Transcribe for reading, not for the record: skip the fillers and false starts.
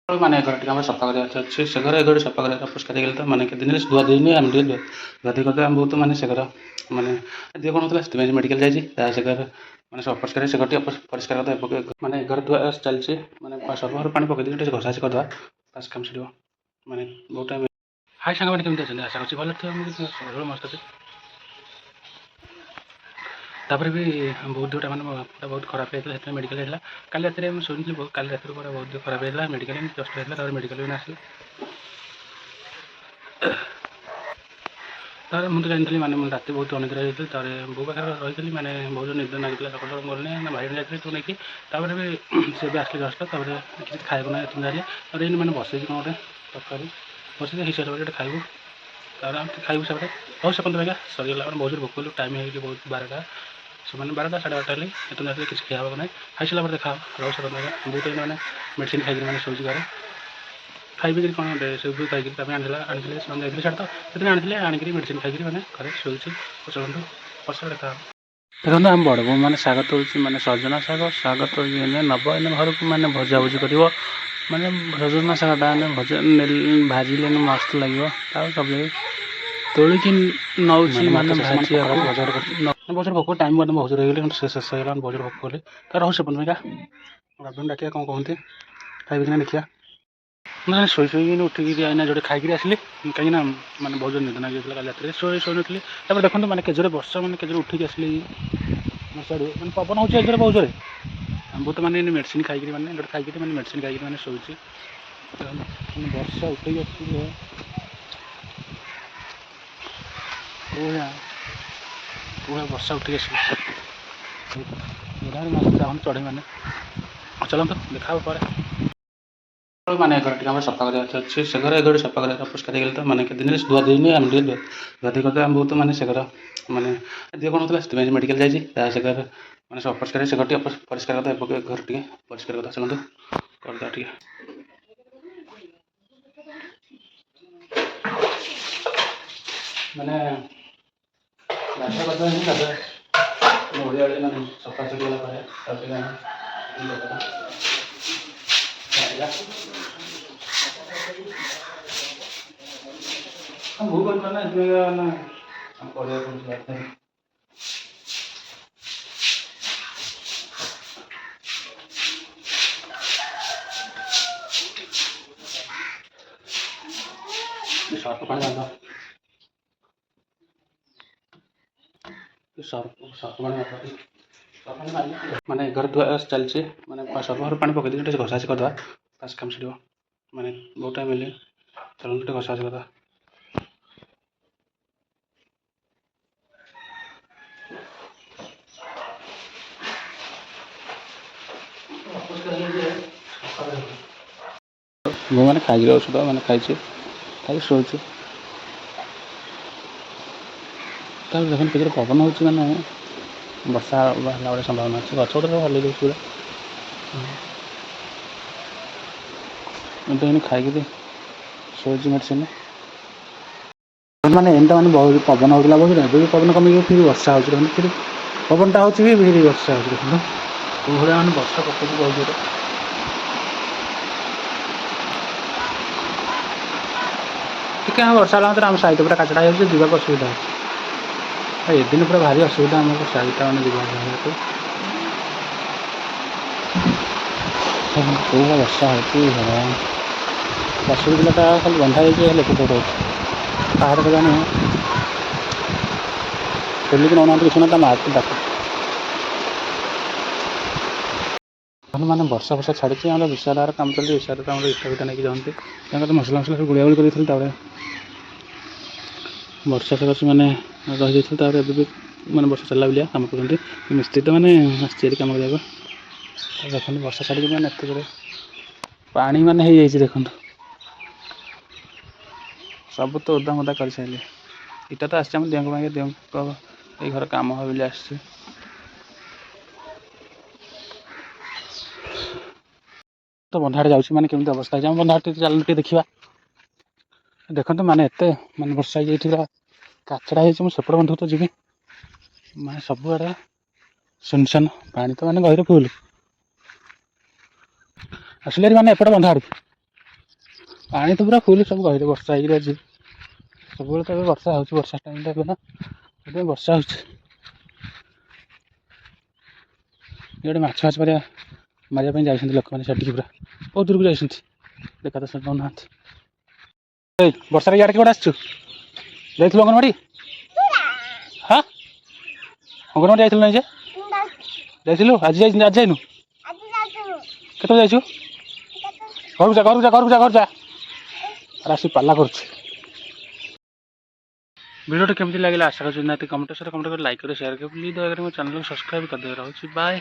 ମାନେ ଘର ଟିକେ ଆମର ସଫା କରିବାର ଅଛି ସେ ଘର ଏ ଘର ସଫା କରିବାର ପରିଷ୍କାର ହେଇଗଲେ ତ ମାନେ କେତେ ଦିନରେ ଧୁଆ ଦେଇନି ଆମେ ଟିକେ ଧୁଆ ଧୁଇ କରିଦେବା ଆମେ ବହୁତ ମାନେ ସେ ଘର ମାନେ ଦେହ କ'ଣ ହେଉଥିଲା ସେଥିପାଇଁ ମେଡ଼ିକାଲ ଯାଇଛି ସେ ଘର ମାନେ ସବୁ ଅପରିଷ୍କାର ସେ ଘରଟି ପରିଷ୍କାର କରିଦେବା ମାନେ ଘର ଧୁଆ ଚାଲିଛି ମାନେ ସବୁ ଘର ପାଣି ପକେଇ ଦେଇକି ଟିକେ ଘଷା ଘଷି କରିଦେବା ବାସ୍ କାମ ସରିବ ମାନେ ବହୁତ ଟାଇମ୍। ହାଇ ସାଙ୍ଗମାନେ କେମିତି ଅଛନ୍ତି ଆଶା କରୁଛି ଭଲ ଥିବ ମୁଁ ସବୁବେଳେ ମସ୍ତ ଅଛି। ତାପରେ ବି ବହୁତ ଦେହଟା ମାନେ ବହୁତ ଖରାପ ହେଇଥିଲା ସେଥିପାଇଁ ମେଡ଼ିକାଲ ହେଇଥିଲା କାଲି ରାତିରେ ମୁଁ ଶୁଣିଥିଲି କାଲି ରାତିରେ ପୁରା ବହୁତ ଦେହ ଖରାପ ହେଇଥିଲା ମେଡ଼ିକାଲ ଜଷ୍ଟ ହେଇଥିଲା ତାପରେ ମେଡ଼ିକାଲ ବି ଆସିଲି। ତାପରେ ମୁଁ ତ ଜାଣିଥିଲି ମାନେ ମୁଁ ରାତି ବହୁତ ଅନିଦ୍ରା ହେଇଯାଇଥିଲି ତାପରେ ବୋଉ ପାଖରେ ରହିଥିଲି ମାନେ ବହୁତ ନିଦ ଲାଗିଥିଲା ସକାଳୁ ସକାଳୁ ଗଲିନି ନା ଭାଇ ଯାଇଥିଲି ତୁ ନେଇକି ତାପରେ ବି ସେ ବି ଆସିଲି ଜଷ୍ଟ ତାପରେ କିଛି ଖାଇବାକୁ ନାହିଁ ଏତେ ଯାହେଲେ ତାପରେ ଏଇନେ ମାନେ ବସେଇଛି କ'ଣ ଗୋଟେ ତରକାରୀ ବସେଇଛି ହିସାବରେ ଗୋଟେ ଖାଇବୁ ତାପରେ ଆମେ ଖାଇବୁ ସେପଟେ ହଉ ସେ ପର୍ଯ୍ୟନ୍ତ ଆଜ୍ଞା ସରିଗଲା ମାନେ ବହୁତ ଭୋକ କଲୁ ଟାଇମ୍ ହେଇଗଲି ବହୁତ 12ଟା ସେମାନେ 12ଟା 12:30 ହେଲେ ଏତେ ରାତିରେ କିଛି ଖିଆ ହେବ ନାହିଁ ଖାଇସାରିଲା ପରେ ଦେଖା ରହୁ ସେ ପର୍ଯ୍ୟନ୍ତ ଆଜ୍ଞା ବହୁତ ମାନେ ମେଡ଼ିସିନ ଖାଇକିରି ମାନେ ଶୋଇଛି ଘରେ ଖାଇବି କ'ଣ ସେବୁ ଖାଇକିରି ତାପରେ ଆଣିଥିଲେ ସେମାନେ ଯାଇଥିଲେ ଛାଡ଼ ତ ସେଥିରେ ଆଣିଥିଲେ ଆଣିକିରି ମେଡ଼ିସିନ ଖାଇକିରି ମାନେ ଘରେ ଶୋଇଛି ପଚାରନ୍ତୁ ପଛରେ ଦେଖା ଦେଖନ୍ତୁ ଆମ ବଡ଼ ବୋଉ ମାନେ ଶାଗ ତୋଳୁଛି ମାନେ ସଜନା ଶାଗ ତୋଳିକି ଏନେ ନେବ ଏନେ ଘରକୁ ମାନେ ଭଜାଭୁଜି କରିବ ମାନେ ସଜନା ଶାଗଟା ମାନେ ଭାଜିଲେ ମସ୍ତ ଲାଗିବ ଆଉ ସବୁ ତୋଳିକି ନେଉଛି ମାନେ ଭାଜିବାକୁ ବଜାର ଭୋକ ଟାଇମ୍ ମଧ୍ୟ ବହୁତ ହେଇଗଲି ଶେଷ ହେଇଗଲା ବଜାର ଭୋକ କଲି ତ ରହୁଛି ପନିକା ବାବୁନି ଡାକିବା କ'ଣ କହନ୍ତି ଖାଇବି କିନା ଦେଖିବା ମୁଁ ଶୋଇ ଶୋଇକି ଉଠିକି ଆଇନା ଯୋଉଠି ଖାଇକିରି ଆସିଲି କାହିଁକିନା ମାନେ ବହୁତ ନିଦ ଲାଗିଯାଇଥିଲା କାଲି ରାତିରେ ଶୋଇନଥିଲି ତାପରେ ଦେଖନ୍ତୁ ମାନେ କେଜୋରେ ବର୍ଷା ମାନେ କେଜୋରେ ଉଠିକି ଆସିଲି ସିଆଡ଼ୁ ମାନେ ପବନ ହେଉଛି ଏଜୋରେ ବହୁତ ଜୋରେ ବହୁତ ମାନେ ମେଡ଼ିସିନ ଖାଇକିରି ମାନେ ଗୋଟେ ଖାଇକିରି ମାନେ ମେଡ଼ିସିନ ଖାଇକିରି ମାନେ ଶୋଇଛି ମାନେ ବର୍ଷା ଉଠେଇକି ଆସିଲେ ବର୍ଷା ଉଠେଇକି ଆସିଲେ ଚାହୁଁନି ଚଢ଼େଇ ମାନେ ଚାଲନ୍ତୁ ଦେଖା ହେବ ପରେ ମାନେ ଘର ଟିକେ ଆମର ସଫା କରିବାର ଅଛି ସେ ଘର ଏ ଘର ସଫା କରିବାର ପରିଷ୍କାର ହେଇଗଲେ ତ ମାନେ କେତେ ଦିନରେ ଧୁଆ ଦେଇନି ଆମେ ଟିକେ ଧୁଆ ଧୁଇ କରିଦେବା ଆମେ ବହୁତ ମାନେ ସେ ଘର ମାନେ ଦେହ କ'ଣ ହେଉଥିଲା ସେଥିପାଇଁ ମେଡ଼ିକାଲ ଯାଇଛି ସେ ଘର ମାନେ ସବୁ ଅପରିଷ୍କାର ସେ ଘର ଟିକେ ପରିଷ୍କାର କରିଦେବା ଘର ଟିକେ ପରିଷ୍କାର କରିଦେବା ଚାଲନ୍ତୁ କରିଦେବା ଟିକେ ମାନେ ଗାଧୁଆ ପାଧୁଆ ହେଇନି ଗାଧୁଆ ଓଳିଆ ମାନେ ସଫାସଫି ହେଲା ପରେ ତାପରେ ଭୁଲ କରିପାର ନା ଏଥିପାଇଁ କରିବାକୁ ପଡ଼ୁଛି ସର୍ଫ ପାଣି ବାନ୍ଧ ମାନେ ଘର ଧୁଆ ଚାଲିଛି ମାନେ ସବୁ ଘର ପାଣି ପକେଇ ଦେଇକି ଟିକେ ଘଷା ଘଷି କରିଦେବା ବାସ୍ କାମ ସରିବ ମାନେ ବହୁତ ଟାଇମ୍ ହେଲେ ଚାଲନ୍ତୁ ଟିକେ ଘଷା ଘଷି କରିଦେବା ମୁଁ ମାନେ ଖାଇକିରି ଔଷଧ ମାନେ ଖାଇଛି ଖାଇକି ଶୋଇଛି ତାପରେ ଦେଖନ୍ତୁ କେତେବେଳେ ପବନ ହେଉଛି ମାନେ ବର୍ଷା ବାହାରିଲା ଭଳି ସମ୍ଭାବନା ଅଛି ଗଛ ଗୁଡ଼ା ସବୁ ହଲେଇ ଦେଉଛି ପୁରା ମୁଁ ତ ଏଇନେ ଖାଇକିରି ଶୋଇଛି ମେଡ଼ିସିନ ମାନେ ଏମିତି ମାନେ ବହୁତ ପବନ ହେଉଥିଲା ବହୁତ ଏବେ ବି ପବନ କମିକି ଫିରି ବର୍ଷା ହେଉଛି ଦେଖନ୍ତୁ ଫିରି ପବନଟା ହେଉଛି ବି ଫିରି ବର୍ଷା ହେଉଛି ଦେଖନ୍ତୁ କେଉଁ ଭଳିଆ ମାନେ ବର୍ଷା ପକାଉଛି ବହୁତ ଜୋରେ ଟିକେ ଆମେ ବର୍ଷା ହେଲା ମାତ୍ରେ ଆମ ସାଇଟ୍ ପୁରା କାଚଟା ହେଇଯାଉଛି ଯିବାକୁ ଅସୁବିଧା ହେଉଛି ଏଦିନ ପୁରା ଭାରି ଅସୁବିଧା ଆମକୁ ସାଇଟ୍ଟା ମାନେ ଯିବା ଆସିବାକୁ କେଉଁ ଭଳିଆ ବର୍ଷା ହେଉଛି ଭଗବାନ ବାସୁରୀ ବିଲଟା ଖାଲି ବନ୍ଧା ହେଇଛି ହେଲେ ଏପଟ ସେପଟ ହେଉଛି ପାହାଡ଼ କେଜାଣି ଖୋଲିକି ନେଉନାହାନ୍ତି କିଛି ନା ତା ମାଆକୁ ଡାକୁଛି ମାନେ ବର୍ଷା ଛାଡ଼ିଛି ଆମର ବିଶାଳର କାମ ଚାଲିଛି ବିଶାଳରେ ଆମର ଇଟା ଫିଟା ନେଇକି ଯାଆନ୍ତି ତାଙ୍କର ମସଲା ସବୁ ଗୋଳାଗୋଳି କରିଦେଇଥିଲି ତାପରେ ବର୍ଷା ସକାଶେ ମାନେ ରହିଯାଇଥିଲି ତାପରେ ଏବେ ବି ମାନେ ବର୍ଷା ଚାଲିଲା ଭଳିଆ କାମ କରୁଛନ୍ତି ମିସ୍ତ୍ରୀ ତ ମାନେ ଆସିଛି ଏଠି କାମ କରିବାକୁ ଦେଖନ୍ତୁ ବର୍ଷା ଛାଡ଼ିକି ମାନେ ଏତେ ଜୋରେ ପାଣି ମାନେ ହେଇଯାଇଛି ଦେଖନ୍ତୁ ସବୁ ତ ଓଦା ମୋଦା କରିସାରିଲେ ଇଟା ତ ଆସିଛି ଆମ ଦିଅଙ୍କ ଏଇ ଘର କାମ ହେବ ବୋଲି ଆସିଛି ତ ବନ୍ଧ ଆଡ଼େ ଯାଉଛି ମାନେ କେମିତି ଅବସ୍ଥା ହେଇଛି ଆମ ବନ୍ଧ ଆଡ଼େ ଚାଲନ୍ତୁ ଟିକେ ଦେଖିବା ଦେଖନ୍ତୁ ମାନେ ଏତେ ମାନେ ବର୍ଷା ହେଇଯାଇଛି ପୁରା କାଚରା ହେଇଛି ମୁଁ ସେପଟ ବନ୍ଧକୁ ତ ଯିବି ମାନେ ସବୁଆଡ଼େ ସୁନସାନ ପାଣି ତ ମାନେ ଗହିର ଫୁଲ୍ ଆସିଲେ ମାନେ ଏପଟେ ବନ୍ଧ ଆଡ଼କୁ ପାଣି ତ ପୁରା ଫୁଲ୍ ସବୁ ଗହିରେ ବର୍ଷା ହେଇକି ଅଛି ସବୁବେଳେ ତ ଏବେ ବର୍ଷା ହେଉଛି ବର୍ଷା ଟାଇମ୍ଟା ଏବେ ନା ସେଥିପାଇଁ ବର୍ଷା ହେଉଛି ଇଆଡ଼େ ମାଛ ମାରିବା ପାଇଁ ଯାଇଛନ୍ତି ଲୋକମାନେ ସେଠିକି ପୁରା ବହୁତ ଦୂରକୁ ଯାଇଛନ୍ତି ଦେଖା ଦର୍ଶନ ପାଉନାହାନ୍ତି ଏଇ ବର୍ଷାରେ ଇଆଡ଼େ କିଏ ଆସିଛୁ ଯାଇଥିଲୁ ଅଙ୍ଗନବାଡ଼ି ହଁ ଅଙ୍ଗନବାଡ଼ି ଯାଇଥିଲୁ ନାଇଁ ଯେ ଯାଇଥିଲୁ ଆଜି ଯାଇନୁ କେତେବେଳେ ଯାଇଛୁ ଘରକୁ ଯା ଆସି ପାଲା କରୁଛି ଭିଡ଼ିଓଟା କେମିତି ଲାଗିଲା ଆଶା କରୁଛି ନିହାତି କମେଣ୍ଟ କରି ଲାଇକ୍ କରି ସେୟାର କରି ପ୍ଲିଜ୍ ଦୟାକରି ମୋ ଚ୍ୟାନେଲକୁ ସବସ୍କ୍ରାଇବ୍ କରିଦେବେ ରହୁଛି ବାଏ।